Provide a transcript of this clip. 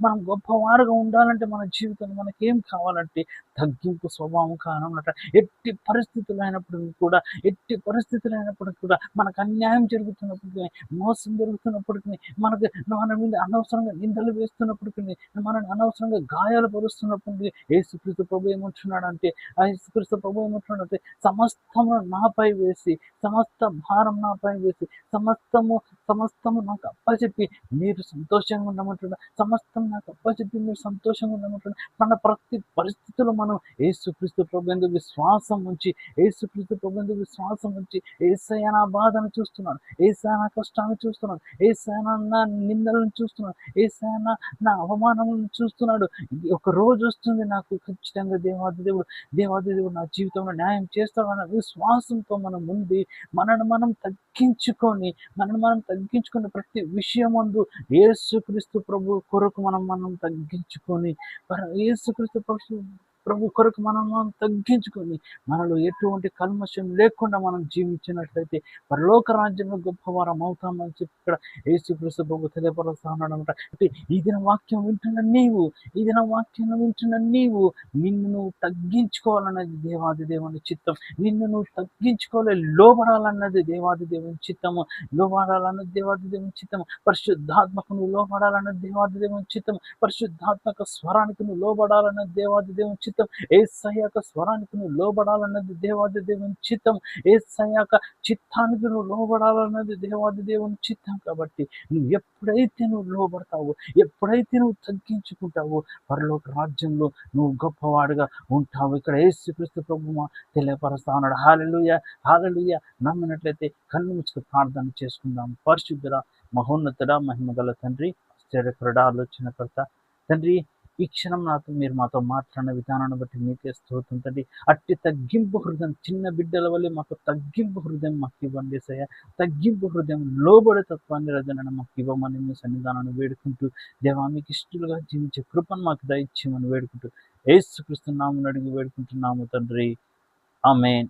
మనం గొప్పవారుగా ఉండాలంటే మన జీవితంలో మనకేం కావాలంటే తగ్గింపు స్వభావం కావాలన్నమాట. ఎట్టి పరిస్థితులు అయినప్పటికి కూడా మనకు అన్యాయం జరుగుతున్నప్పటికీ, మోసం జరుగుతున్నప్పటికీ, మనకు మన మీద అనవసరంగా నిందలు వేస్తున్నప్పటికీ, మనల్ని అనవసరంగా గాయాలు పరుస్తున్నప్పటికీ, యేసుక్రీస్తు ప్రభు ఏమంటున్నాడంటే, సమస్తము నాపై వేసి, సమస్త భారం నాపై వేసి, సమస్తము నాకు అప్పచెప్పి మీరు సంతోషంగా ఉండమంటున్నారు. సమస్తం నాకు అప్పచెప్పి మీరు సంతోషంగా ఉండమంటున్నారు. మన ప్రతి పరిస్థితుల్లో మనం యేసుక్రీస్తు ప్రభువుయందు విశ్వాసం ఉంచి, యేసుక్రీస్తు ప్రభువుయందు విశ్వాసం ఉంచి, యేసయ్య నా బాధను చూస్తున్నాడు, యేసయ్య నా కష్టాన్ని చూస్తున్నాడు, యేసయ్య నా నిందలను చూస్తున్నాడు, యేసయ్య నా అవమానాలను చూస్తున్నాడు. ఒక రోజు వస్తుంది నాకు ఖచ్చితంగా దేవాది దేవుడు నా జీవితంలో న్యాయం చేస్తాడన్న విశ్వాసంతో మనం ఉంది మనల్ని మనం తగ్గించుకొని ప్రతి విషయమందు యేసుక్రీస్తు ప్రభు కొరకు మనం తగ్గించుకొని, యేసుక్రీస్తు ప్రభు కొరకు మనం తగ్గించుకొని, మనలో ఎటువంటి కల్మషం లేకుండా మనం జీవించినట్లయితే పరలోక రాజ్యంలో గొప్పవారం అవుతామని చెప్పి ఇక్కడ యేసుక్రీస్తు ప్రభు తెలియపరుస్తా ఉన్నాడు అనమాట. ఈ దిన వాక్యం వింటున్న నీవు నిన్ను నువ్వు తగ్గించుకోవాలన్నది దేవాది దేవుని చిత్తం. నిన్ను నువ్వు తగ్గించుకోవాలి, లోబడాలన్నది దేవాది దేవుని చిత్తము. పరిశుద్ధాత్మకు నువ్వు లోబడాలన్నది దేవాది దేవుని చిత్తం. పరిశుద్ధాత్మక స్వరానికి నువ్వు లోబడాలన్నది దేవాది దేవుని చిత్తం. యేసయ్య స్వరానికి నువ్వు లోబడాలన్నది దేవాది దేవుని చిత్తం. యేసయ్య చిత్తానికి నువ్వు లోబడాలన్నది దేవాది దేవుని చిత్తం. కాబట్టి నువ్వు ఎప్పుడైతే నువ్వు లోబడతావో, ఎప్పుడైతే నువ్వు తగ్గించుకుంటావో, పరలోక రాజ్యంలో నువ్వు గొప్పవాడుగా ఉంటావు. ఇక్కడ యేసుక్రీస్తు ప్రభువు తెలియపరుస్తా ఉన్నాడు. హల్లెలూయా, హల్లెలూయా. నమ్మినట్లయితే కళ్ళు ముచ్చుకు ప్రార్థన చేసుకుందాం. పరిశుద్ధుడ, మహోన్నతుడ, మహిమగల తండ్రి, ఆశ్చర్యకరుడ, ఆలోచనకర్త తండ్రి, ఈ క్షణం మీరు మాతో మాట్లాడిన విధానాన్ని బట్టి మీకే స్తోత్రం తండ్రి. అట్టి తగ్గింపు హృదయం, చిన్న బిడ్డల వల్ల మాకు తగ్గింపు హృదయం మాకు ఇవ్వండి యేసయ్య. తగ్గింపు హృదయం, లోబడే తత్వాన్ని రజనను మాకు ఇవ్వమని మీ సన్నిధానాన్ని వేడుకుంటూ, దేవా మీకు ఇష్టలుగా జీవించే కృపను మాకు దయచేయమని వేడుకుంటూ, యేసుక్రీస్తు నామమున అడిగి వేడుకుంటున్నాము తండ్రి. ఆమేన్.